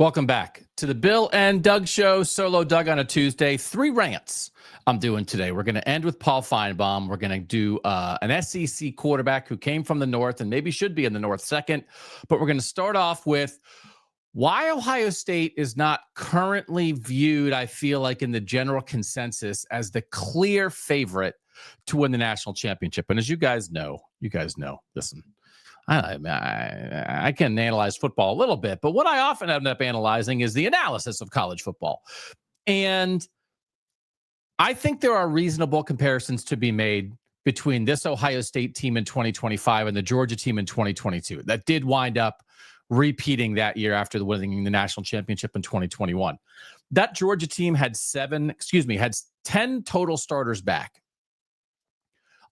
Welcome back to the Bill and Doug Show. Solo Doug on a Tuesday. 3 rants I'm doing today. We're going to end with Paul Finebaum. We're going to do an SEC quarterback who came from the North and maybe should be in the North second. But we're going to start off with why Ohio State is not currently viewed, I feel like, in the general consensus as the clear favorite to win the national championship. And as you guys know, listen, I can analyze football a little bit, but what I often end up analyzing is the analysis of college football. And I think there are reasonable comparisons to be made between this Ohio State team in 2025 and the Georgia team in 2022 that did wind up repeating that year after winning the national championship in 2021. That Georgia team had 10 total starters back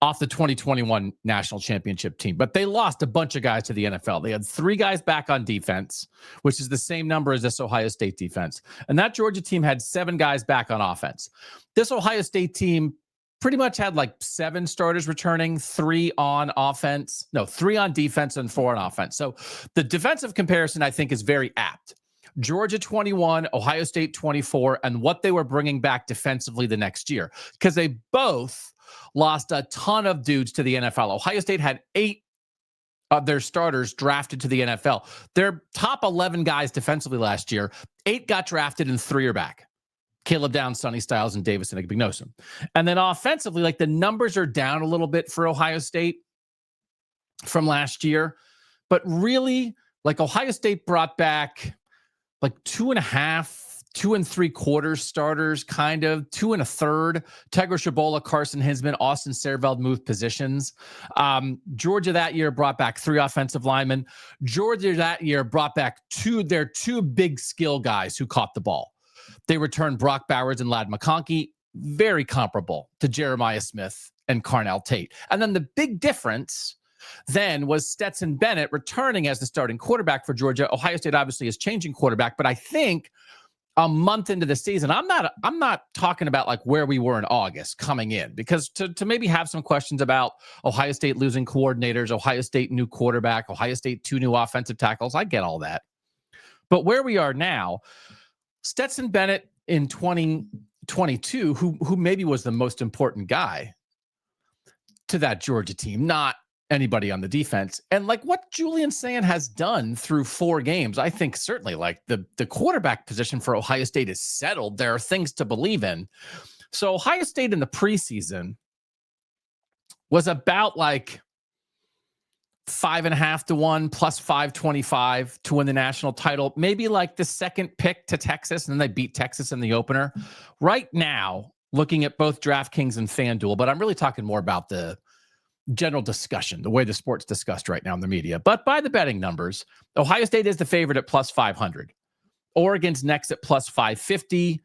off the 2021 national championship team, but they lost a bunch of guys to the NFL. They had 3 guys back on defense, which is the same number as this Ohio State defense. And that Georgia team had 7 guys back on offense. This Ohio State team pretty much had like 7 starters returning, 3 on offense. No, 3 on defense and 4 on offense. So the defensive comparison, I think, is very apt. Georgia 21, Ohio State 24, and what they were bringing back defensively the next year, because they both lost a ton of dudes to the NFL. Ohio State had 8 of their starters drafted to the NFL. Their top 11 guys defensively last year, 8 got drafted and 3 are back. Caleb Downs, Sonny Styles, and Davis Igbenogson. And then offensively, like the numbers are down a little bit for Ohio State from last year. But really, like Ohio State brought back like 2.5, 2 3/4 starters, kind of 2 1/3. Tegra Shabola, Carson Hinsman, Austin Serveld moved positions. Georgia that year brought back 3 offensive linemen. Georgia that year brought back their two big skill guys who caught the ball. They returned Brock Bowers and Ladd McConkey, very comparable to Jeremiah Smith and Carnell Tate. And then the big difference then was Stetson Bennett returning as the starting quarterback for Georgia. Ohio State obviously is changing quarterback, but I think a month into the season, I'm not talking about like where we were in August coming in, because to maybe have some questions about Ohio State losing coordinators, Ohio State new quarterback, Ohio State 2 new offensive tackles. I get all that. But where we are now, Stetson Bennett in 2022, who maybe was the most important guy to that Georgia team, not anybody on the defense. And like what Julian Sayin has done through 4 games, I think certainly like the quarterback position for Ohio State is settled. There are things to believe in. So Ohio State in the preseason was about like 5.5 to 1 plus 525 to win the national title. Maybe like the second pick to Texas, and then they beat Texas in the opener. Right now, looking at both DraftKings and FanDuel, but I'm really talking more about the general discussion, the way the sport's discussed right now in the media. But by the betting numbers, Ohio State is the favorite at plus 500. Oregon's next at plus 550.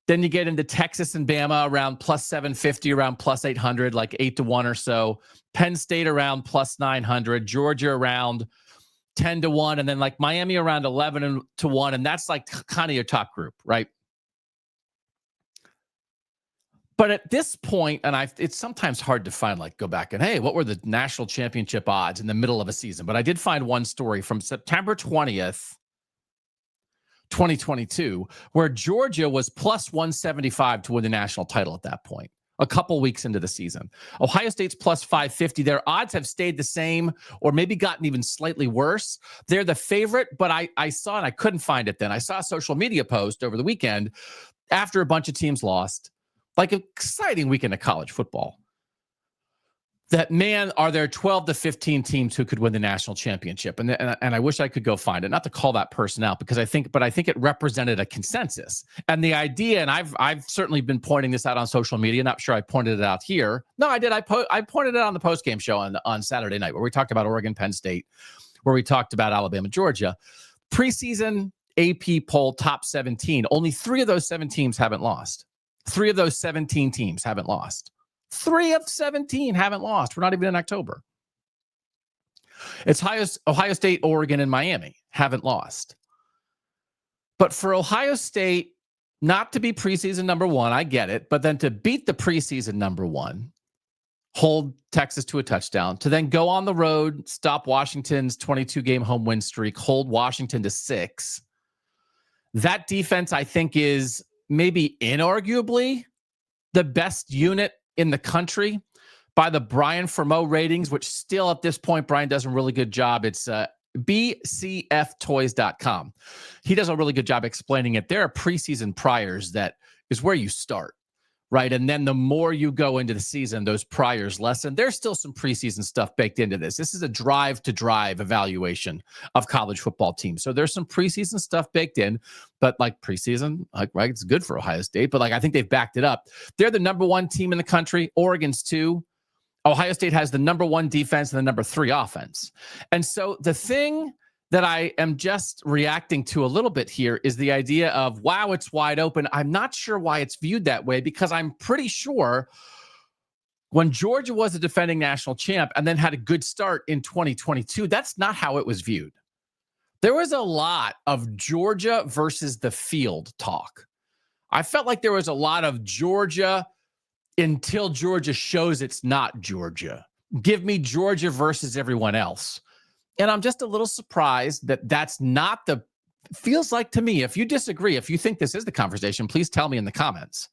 Then you get into Texas and Bama around plus 750, around plus 800, like 8 to 1 or so. Penn State around plus 900. Georgia around 10 to 1. And then like Miami around 11 to 1. And that's like kind of your top group, right? But at this point, and it's sometimes hard to find, like go back and, hey, what were the national championship odds in the middle of a season? But I did find one story from September 20th, 2022, where Georgia was plus 175 to win the national title at that point, a couple weeks into the season. Ohio State's plus 550. Their odds have stayed the same or maybe gotten even slightly worse. They're the favorite, but I saw, and I couldn't find it then. I saw a social media post over the weekend after a bunch of teams lost, like an exciting weekend of college football, that, man, are there 12 to 15 teams who could win the national championship? And I wish I could go find it, not to call that person out, because I think it represented a consensus. And the idea, and I've certainly been pointing this out on social media. Not sure I pointed it out here. No, I did. I pointed it out on the postgame show on Saturday night, where we talked about Oregon, Penn State, where we talked about Alabama, Georgia. Preseason AP poll top 17. Only 3 of those 7 teams haven't lost. 3 of those 17 teams haven't lost. 3 of 17 haven't lost. We're not even in October. It's Ohio State, Oregon, and Miami haven't lost. But for Ohio State not to be preseason number 1, I get it, but then to beat the preseason number 1, hold Texas to a touchdown, to then go on the road, stop Washington's 22-game home win streak, hold Washington to 6, That defense, I think, is maybe inarguably the best unit in the country by the Brian Fremeau ratings, which still at this point, Brian does a really good job. It's bcftoys.com. He does a really good job explaining it. There are preseason priors that is where you start, right? And then the more you go into the season, those priors lessen. There's still some preseason stuff baked into this. This is a drive-to-drive evaluation of college football teams. So there's some preseason stuff baked in, but like preseason, like, right, it's good for Ohio State, but like I think they've backed it up. They're the number one team in the country. Oregon's too. Ohio State has the number one defense and the number 3 offense. And so the thing that I am just reacting to a little bit here is the idea of, wow, it's wide open. I'm not sure why it's viewed that way, because I'm pretty sure when Georgia was a defending national champ and then had a good start in 2022, that's not how it was viewed. There was a lot of Georgia versus the field talk. I felt like there was a lot of Georgia until Georgia shows it's not Georgia. Give me Georgia versus everyone else. And I'm just a little surprised that that's not the, feels like to me, if you disagree, if you think this is the conversation, please tell me in the comments.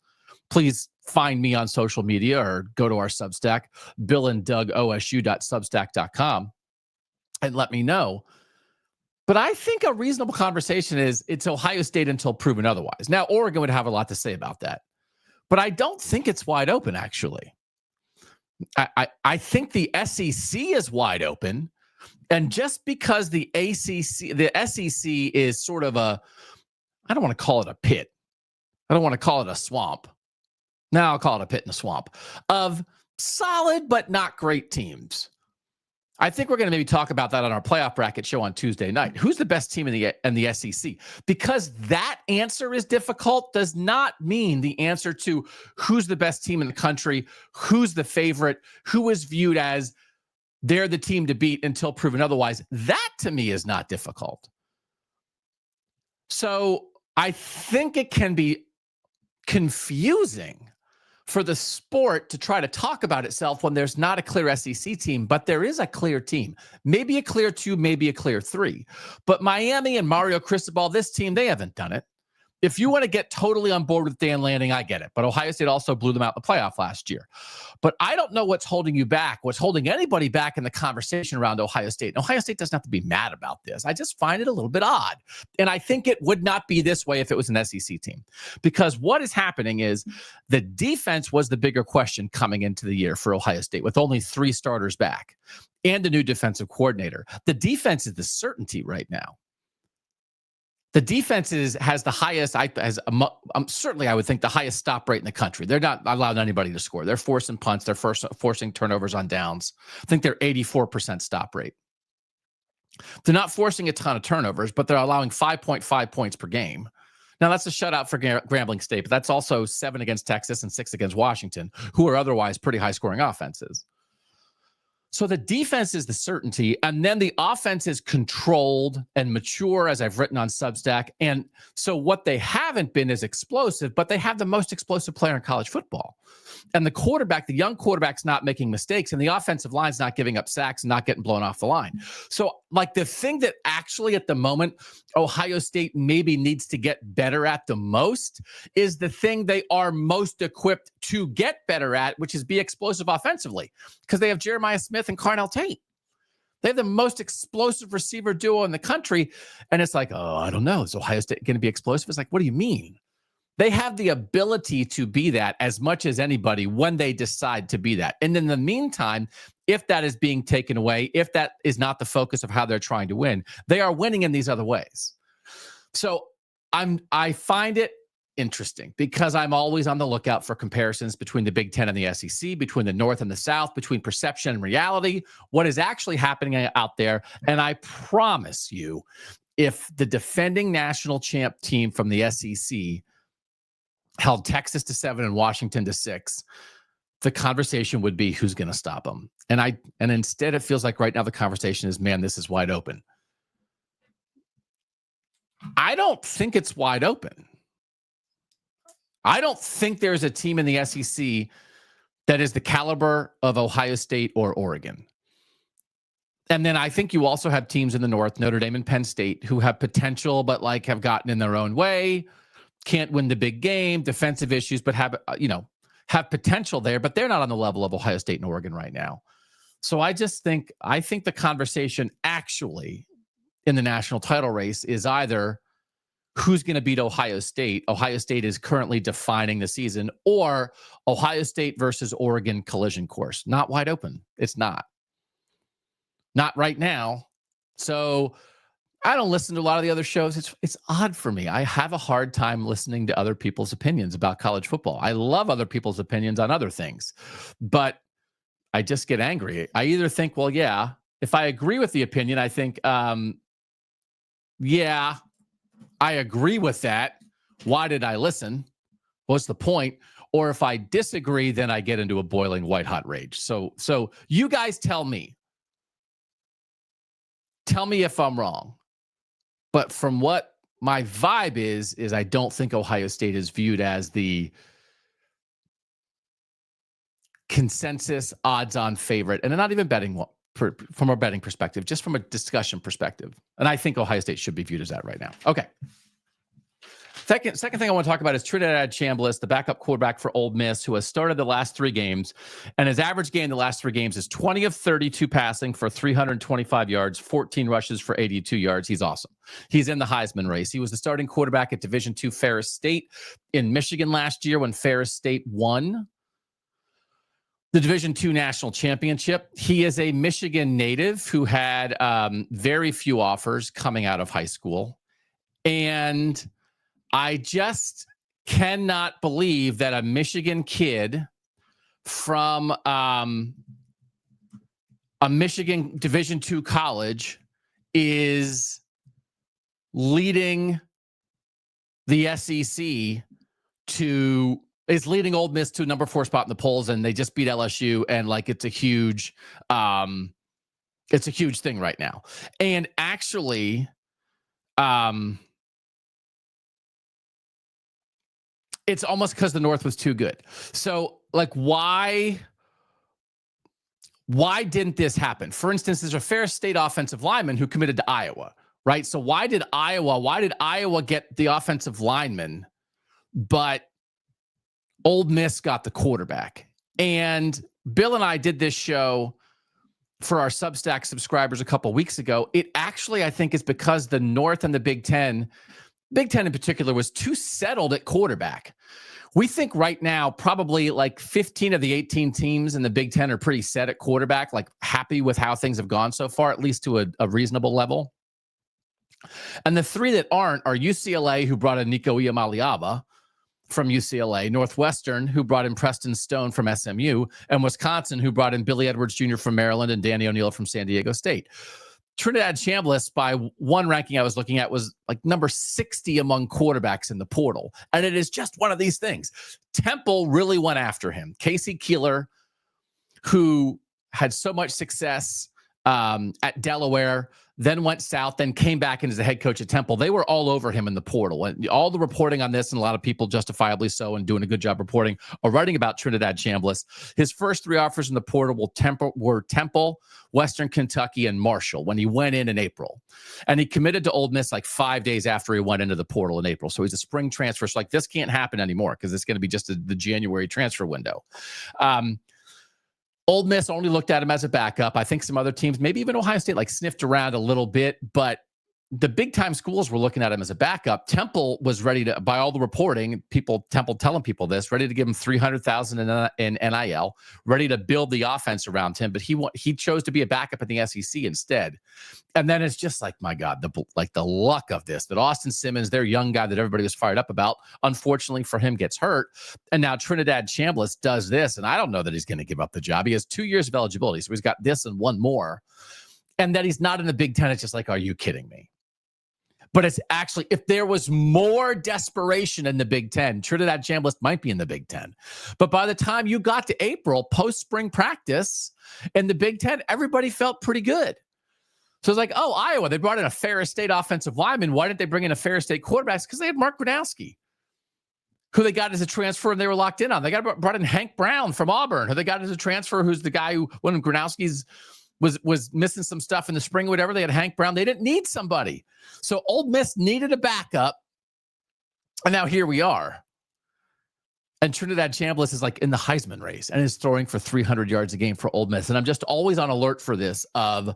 Please find me on social media or go to our Substack, billandougosu.substack.com, and let me know. But I think a reasonable conversation is it's Ohio State until proven otherwise. Now, Oregon would have a lot to say about that. But I don't think it's wide open, actually. I think the SEC is wide open. And just because the SEC is sort of a, I don't want to call it a pit. I don't want to call it a swamp. Now I'll call it a pit and a swamp of solid but not great teams. I think we're going to maybe talk about that on our playoff bracket show on Tuesday night. Who's the best team in the SEC? Because that answer is difficult does not mean the answer to who's the best team in the country, who's the favorite, who is viewed as they're the team to beat until proven otherwise. That to me is not difficult. So I think it can be confusing for the sport to try to talk about itself when there's not a clear SEC team, but there is a clear team. Maybe a clear 2, maybe a clear 3. But Miami and Mario Cristobal, this team, they haven't done it. If you want to get totally on board with Dan Lanning, I get it. But Ohio State also blew them out in the playoff last year. But I don't know what's holding you back, what's holding anybody back in the conversation around Ohio State. And Ohio State doesn't have to be mad about this. I just find it a little bit odd. And I think it would not be this way if it was an SEC team. Because what is happening is the defense was the bigger question coming into the year for Ohio State with only 3 starters back and a new defensive coordinator. The defense is the certainty right now. The defense has the highest, certainly I would think the highest stop rate in the country. They're not allowing anybody to score. They're forcing punts. They're forcing turnovers on downs. I think they're 84% stop rate. They're not forcing a ton of turnovers, but they're allowing 5.5 points per game. Now, that's a shutout for Grambling State, but that's also 7 against Texas and 6 against Washington, who are otherwise pretty high-scoring offenses. So the defense is the certainty, and then the offense is controlled and mature, as I've written on Substack. And so what they haven't been is explosive, but they have the most explosive player in college football. And the quarterback, the young quarterback's not making mistakes, and the offensive line's not giving up sacks and not getting blown off the line. So like the thing that actually at the moment Ohio State maybe needs to get better at the most is the thing they are most equipped to get better at, which is be explosive offensively, because they have Jeremiah Smith and Carnell Tate. They have the most explosive receiver duo in the country. And it's like, oh, I don't know. Is Ohio State going to be explosive? It's like, what do you mean? They have the ability to be that as much as anybody when they decide to be that. And in the meantime, if that is being taken away, if that is not the focus of how they're trying to win, they are winning in these other ways. So I find it interesting because I'm always on the lookout for comparisons between the Big Ten and the SEC, between the North and the South, between perception and reality, what is actually happening out there. And I promise you, if the defending national champ team from the SEC held Texas to 7 and Washington to 6, the conversation would be who's going to stop them. And instead it feels like right now the conversation is, man, this is wide open. I don't think it's wide open. I don't think there's a team in the SEC that is the caliber of Ohio State or Oregon. And then I think you also have teams in the North, Notre Dame and Penn State, who have potential, but like have gotten in their own way, can't win the big game, defensive issues, but have potential there, but they're not on the level of Ohio State and Oregon right now. So I think the conversation actually in the national title race is either who's going to beat Ohio State. Ohio State is currently defining the season, or Ohio State versus Oregon collision course. Not wide open. It's not right now. So I don't listen to a lot of the other shows. It's odd for me. I have a hard time listening to other people's opinions about college football. I love other people's opinions on other things, but I just get angry. I either think, well, yeah, if I agree with the opinion, I think, yeah, I agree with that. Why did I listen? What's the point? Or if I disagree, then I get into a boiling white hot rage. So you guys tell me if I'm wrong. But from what my vibe is I don't think Ohio State is viewed as the consensus odds-on favorite, and they're not even betting from a betting perspective, just from a discussion perspective. And I think Ohio State should be viewed as that right now. Okay. Second thing I want to talk about is Trinidad Chambliss, the backup quarterback for Ole Miss, who has started the last 3 games, and his average game the last 3 games is 20 of 32 passing for 325 yards, 14 rushes for 82 yards. He's awesome. He's in the Heisman race. He was the starting quarterback at Division II Ferris State in Michigan last year when Ferris State won the Division II National Championship. He is a Michigan native who had very few offers coming out of high school. And I just cannot believe that a Michigan kid from a Michigan Division II college is leading the SEC is leading Ole Miss to number 4 spot in the polls, and they just beat LSU, and like it's a huge thing right now. And actually, it's almost because the North was too good. So, like, why didn't this happen? For instance, there's a Ferris State offensive lineman who committed to Iowa, right? So why did Iowa get the offensive lineman, but Ole Miss got the quarterback? And Bill and I did this show for our Substack subscribers a couple weeks ago. It actually, I think, is because the North and the Big Ten in particular, was too settled at quarterback. We think right now probably like 15 of the 18 teams in the Big Ten are pretty set at quarterback, like happy with how things have gone so far, at least to a reasonable level. And the 3 that aren't are UCLA, who brought in Nico Iamaleava from UCLA, Northwestern, who brought in Preston Stone from SMU, and Wisconsin, who brought in Billy Edwards Jr. from Maryland and Danny O'Neill from San Diego State. Trinidad Chambliss, by one ranking I was looking at, was like number 60 among quarterbacks in the portal. And it is just one of these things. Temple really went after him. Casey Keeler, who had so much success at Delaware, then went south, then came back in as the head coach at Temple. They were all over him in the portal. And all the reporting on this, and a lot of people justifiably so and doing a good job reporting, are writing about Trinidad Chambliss. His first 3 offers in the portal were Temple, Western Kentucky, and Marshall when he went in April. And he committed to Ole Miss like 5 days after he went into the portal in April. So he's a spring transfer. So like this can't happen anymore because it's going to be just the January transfer window. Ole Miss only looked at him as a backup. I think some other teams, maybe even Ohio State, like sniffed around a little bit, but the big time schools were looking at him as a backup. Temple was ready to, by all the reporting, Temple telling people this, ready to give him $300,000 in NIL, ready to build the offense around him. But he chose to be a backup in the SEC instead. And then it's just like, my God, the luck of this, that Austin Simmons, their young guy that everybody was fired up about, unfortunately for him, gets hurt. And now Trinidad Chambliss does this. And I don't know that he's going to give up the job. He has 2 years of eligibility. So he's got this and one more. And that he's not in the Big Ten. It's just like, are you kidding me? But it's actually, if there was more desperation in the Big Ten, Trinidad Chambliss might be in the Big Ten. But by the time you got to April, post-spring practice in the Big Ten, everybody felt pretty good. So it's like, oh, Iowa, they brought in a Ferris State offensive lineman. Why didn't they bring in a Ferris State quarterback? Because they had Mark Gronowski, who they got as a transfer and they were locked in on. They brought in Hank Brown from Auburn, who they got as a transfer, who's the guy who, one of Gronowski's was missing some stuff in the spring, whatever. They had Hank Brown. They didn't need somebody. So Ole Miss needed a backup. And now here we are. And Trinidad Chambliss is like in the Heisman race and is throwing for 300 yards a game for Ole Miss. And I'm just always on alert for this of,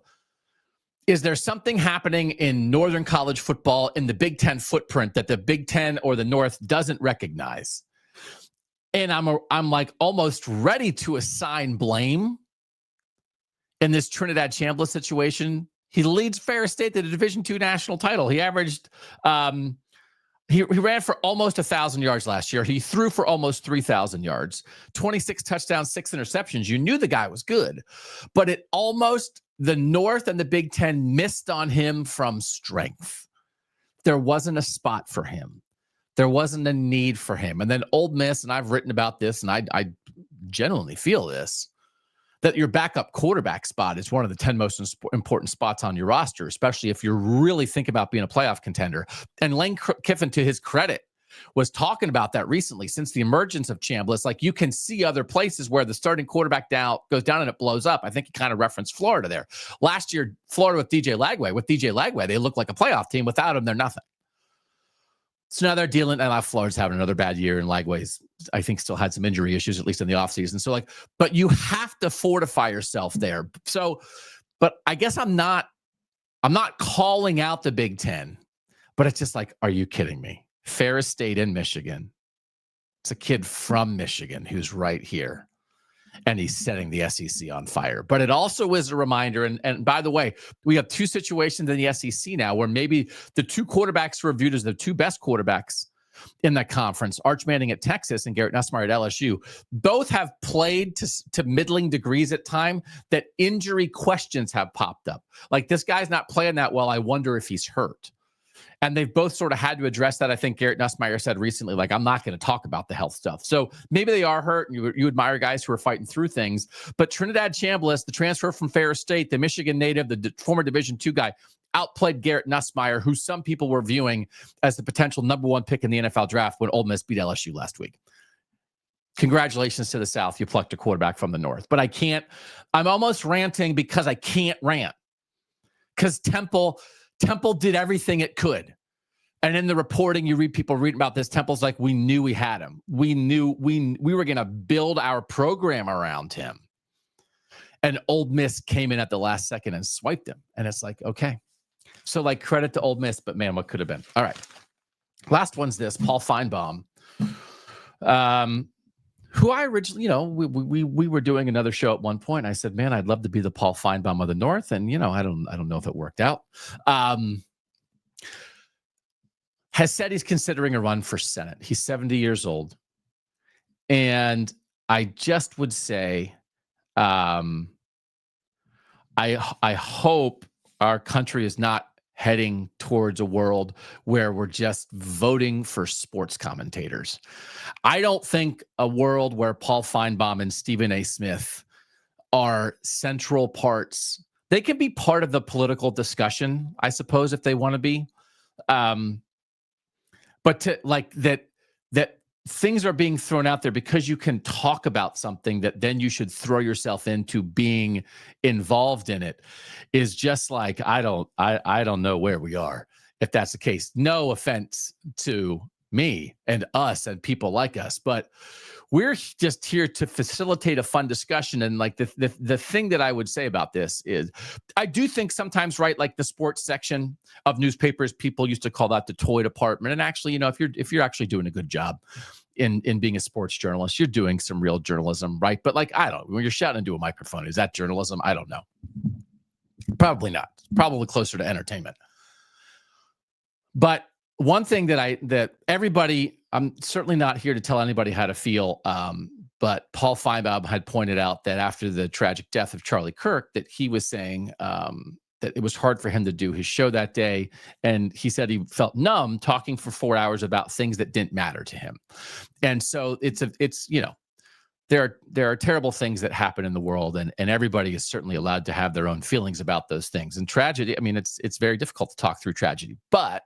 is there something happening in Northern college football in the Big Ten footprint that the Big Ten or the North doesn't recognize? And I'm like almost ready to assign blame in this Trinidad Chambliss situation. He leads Ferris State to the Division II national title. He averaged, he ran for almost 1,000 yards last year. He threw for almost 3,000 yards, 26 touchdowns, 6 interceptions. You knew the guy was good, but the North and the Big Ten missed on him from strength. There wasn't a spot for him. There wasn't a need for him. And then Ole Miss, and I've written about this, and I genuinely feel this, that your backup quarterback spot is one of the 10 most important spots on your roster, especially if you're really thinking about being a playoff contender. And Lane Kiffin, to his credit, was talking about that recently. Since the emergence of Chambliss, like you can see other places where the starting quarterback goes down and it blows up. I think he kind of referenced Florida there. Last year, Florida with DJ Lagway, they look like a playoff team. Without him, they're nothing. So now they're dealing, and Florida's having another bad year, and Lagway's, I think, still had some injury issues, at least in the offseason. So, but you have to fortify yourself there. So, but I guess I'm not calling out the Big Ten, but it's just like, are you kidding me? Ferris State in Michigan. It's a kid from Michigan who's right here. And he's setting the SEC on fire. But it also is a reminder, and by the way, we have 2 situations in the SEC now where maybe the 2 quarterbacks who are viewed as the 2 best quarterbacks in that conference, Arch Manning at Texas and Garrett Nussmeier at LSU, both have played to middling degrees at time that injury questions have popped up. Like, this guy's not playing that well. I wonder if he's hurt. And they've both sort of had to address that. I think Garrett Nussmeier said recently, like, I'm not going to talk about the health stuff. So maybe they are hurt, and you admire guys who are fighting through things. But Trinidad Chambliss, the transfer from Ferris State, the Michigan native, the former Division II guy, outplayed Garrett Nussmeier, who some people were viewing as the potential number 1 pick in the NFL draft when Ole Miss beat LSU last week. Congratulations to the South. You plucked a quarterback from the North. But I'm almost ranting because I can't rant. Because Temple did everything it could. And in the reporting, you read people reading about this, Temple's like, we knew we had him. We knew we were going to build our program around him. And Ole Miss came in at the last second and swiped him. And it's like, okay. So, like, credit to Ole Miss, but man, what could have been? All right. Last one's this, Paul Finebaum, who I originally, we were doing another show at one point. I said, man, I'd love to be the Paul Finebaum of the North. And, I don't know if it worked out. Has said he's considering a run for Senate. He's 70 years old. And I just would say, I hope our country is not heading towards a world where we're just voting for sports commentators. I don't think a world where Paul Finebaum and Stephen A. Smith are central parts. They can be part of the political discussion, I suppose, if they want to be. But to like that things are being thrown out there because you can talk about something that then you should throw yourself into being involved in it is just like, I don't know where we are if that's the case. No offense to me and us and people like us, but we're just here to facilitate a fun discussion. And like the thing that I would say about this is I do think sometimes, right, like the sports section of newspapers, people used to call that the toy department. And actually, if you're actually doing a good job in being a sports journalist, you're doing some real journalism, right? But like, I don't know, when you're shouting into a microphone, is that journalism? I don't know. Probably not. Probably closer to entertainment. But one thing that everybody, I'm certainly not here to tell anybody how to feel, but Paul Finebaum had pointed out that after the tragic death of Charlie Kirk, that he was saying that it was hard for him to do his show that day. And he said he felt numb talking for 4 hours about things that didn't matter to him. And so there are terrible things that happen in the world, and everybody is certainly allowed to have their own feelings about those things. And tragedy, I mean, it's very difficult to talk through tragedy, but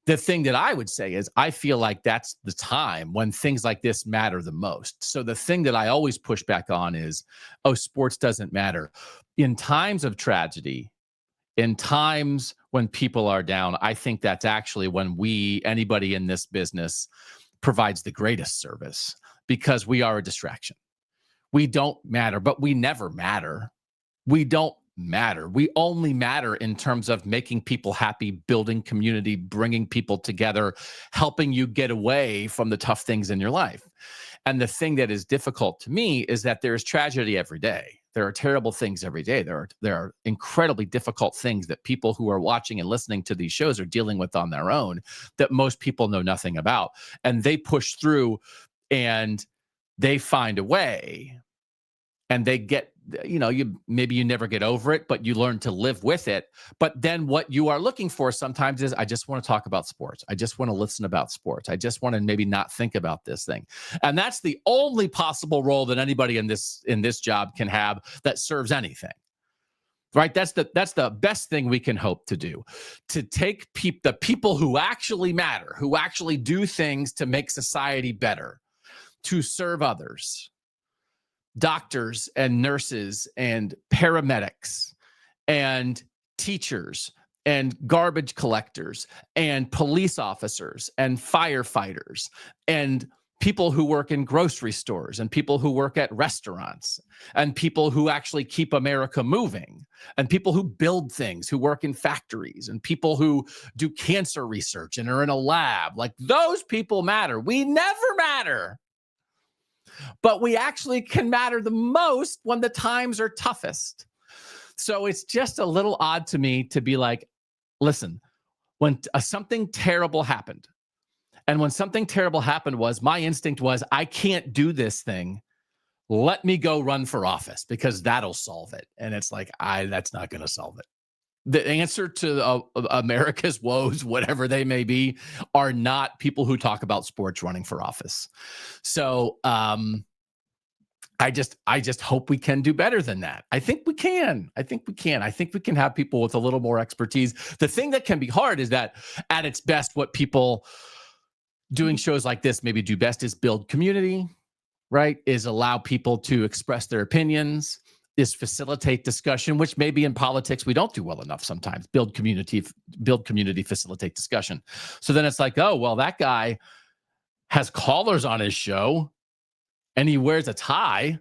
the thing that I would say is I feel like that's the time when things like this matter the most. So the thing that I always push back on is, oh, sports doesn't matter. In times of tragedy, in times when people are down, I think that's actually when anybody in this business provides the greatest service, because we are a distraction. We don't matter, but we never matter. We don't matter. We only matter in terms of making people happy, building community, bringing people together, helping you get away from the tough things in your life. And the thing that is difficult to me is that there is tragedy every day. There are terrible things every day. There are incredibly difficult things that people who are watching and listening to these shows are dealing with on their own that most people know nothing about. And they push through and they find a way, and they get, maybe you never get over it, but you learn to live with it. But then what you are looking for sometimes is, I just want to talk about sports. I just want to listen about sports. I just want to maybe not think about this thing. And that's the only possible role that anybody in this job can have that serves anything. Right? That's the best thing we can hope to do, to take the people who actually matter, who actually do things to make society better, to serve others. Doctors and nurses and paramedics and teachers and garbage collectors and police officers and firefighters and people who work in grocery stores and people who work at restaurants and people who actually keep America moving and people who build things, who work in factories, and people who do cancer research and are in a lab. Like, those people matter. We never matter. But we actually can matter the most when the times are toughest. So it's just a little odd to me to be like, listen, when something terrible happened, and when something terrible happened, my instinct was, I can't do this thing. Let me go run for office because that'll solve it. And it's like, that's not going to solve it. The answer to America's woes, whatever they may be, are not people who talk about sports running for office. So I just hope we can do better than that. I think we can. I think we can have people with a little more expertise. The thing that can be hard is that at its best, what people doing shows like this maybe do best is build community, right? Is allow people to express their opinions, is facilitate discussion, which maybe in politics we don't do well enough sometimes. Build community, facilitate discussion. So then it's like, oh, well, that guy has callers on his show and he wears a tie,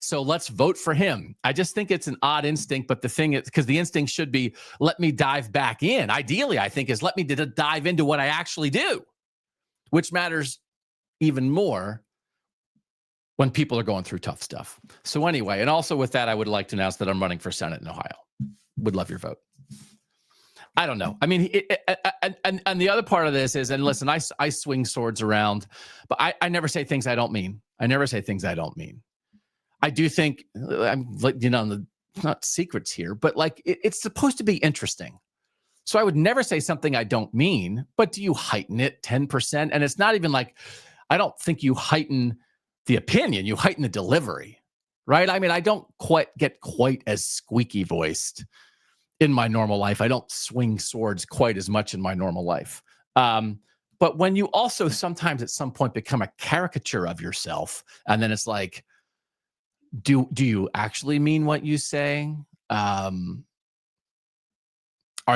so let's vote for him. I just think it's an odd instinct, but the thing is, because the instinct should be, let me dive back in. Ideally, I think, is let me dive into what I actually do, which matters even more when people are going through tough stuff. So anyway, and also with that, I would like to announce that I'm running for Senate in Ohio. Would love your vote. I don't know. I mean, and the other part of this is, and listen, I swing swords around, but I never say things I don't mean. I never say things I don't mean. I do think, I'm not secrets here, but like it's supposed to be interesting. So I would never say something I don't mean, but do you heighten it 10%? And it's not even like, I don't think you heighten the opinion, you heighten the delivery, right? I mean, I don't get quite as squeaky voiced in my normal life. I don't swing swords quite as much in my normal life. But when you also sometimes at some point become a caricature of yourself, and then it's like, do you actually mean what you say? Are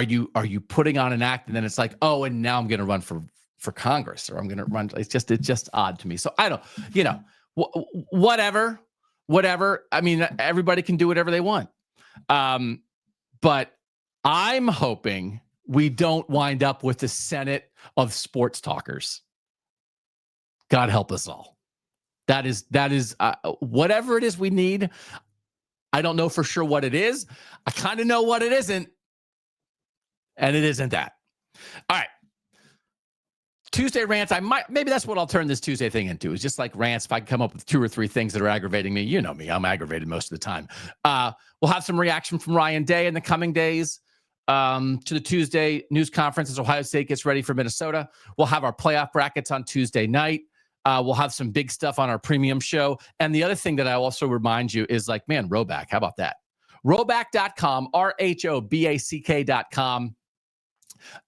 you putting on an act? And then it's like, oh, and now I'm going to run for Congress, or I'm going to run. It's just odd to me. So I don't, whatever. I mean, everybody can do whatever they want. But I'm hoping we don't wind up with the Senate of sports talkers. God help us all. That is whatever it is we need. I don't know for sure what it is. I kind of know what it isn't. And it isn't that. All right. Tuesday rants. Maybe that's what I'll turn this Tuesday thing into. It's just like rants. If I can come up with 2 or 3 things that are aggravating me, you know me, I'm aggravated most of the time. We'll have some reaction from Ryan Day in the coming days to the Tuesday news conference as Ohio State gets ready for Minnesota. We'll have our playoff brackets on Tuesday night. We'll have some big stuff on our premium show. And the other thing that I also remind you is like, man, Roback, how about that? Roback.com, RHOBACK.com.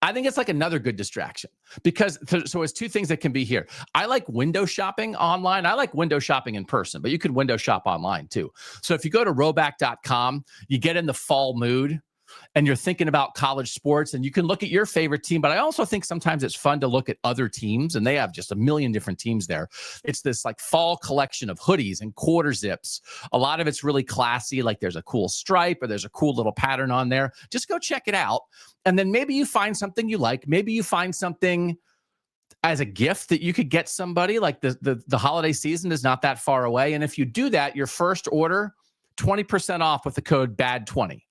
I think it's like another good distraction because so it's two things that can be here. I like window shopping online. I like window shopping in person, but you can window shop online too. So if you go to roback.com, you get in the fall mood and you're thinking about college sports and you can look at your favorite team. But I also think sometimes it's fun to look at other teams, and they have just a million different teams there. It's this like fall collection of hoodies and quarter zips. A lot of it's really classy. Like there's a cool stripe or there's a cool little pattern on there. Just go check it out. And then maybe you find something you like. Maybe you find something as a gift that you could get somebody. Like the holiday season is not that far away. And if you do that, your first order, 20% off with the code BAD20.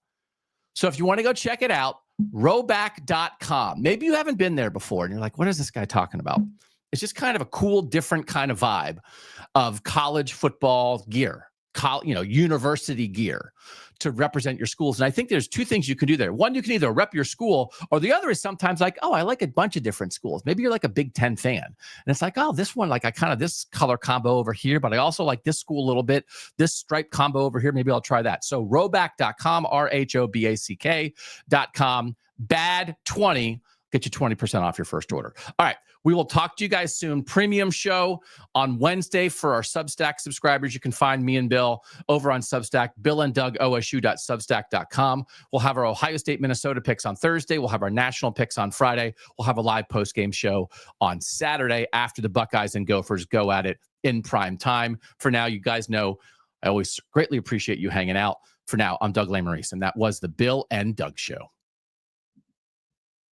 So if you want to go check it out, roback.com. Maybe you haven't been there before and you're like, what is this guy talking about? It's just kind of a cool, different kind of vibe of college football gear, university gear to represent your schools. And I think there's two things you can do there. One, you can either rep your school, or the other is sometimes like, oh, I like a bunch of different schools. Maybe you're like a Big Ten fan. And it's like, oh, this one, like I kind of this color combo over here, but I also like this school a little bit, this stripe combo over here. Maybe I'll try that. So roback.com, RHOBACK.com, BAD20, get you 20% off your first order. All right. We will talk to you guys soon. Premium show on Wednesday for our Substack subscribers. You can find me and Bill over on Substack, billanddougosu.substack.com. We'll have our Ohio State, Minnesota picks on Thursday. We'll have our national picks on Friday. We'll have a live post-game show on Saturday after the Buckeyes and Gophers go at it in prime time. For now, you guys know I always greatly appreciate you hanging out. For now, I'm Doug Lesmerises, and that was the Bill and Doug Show.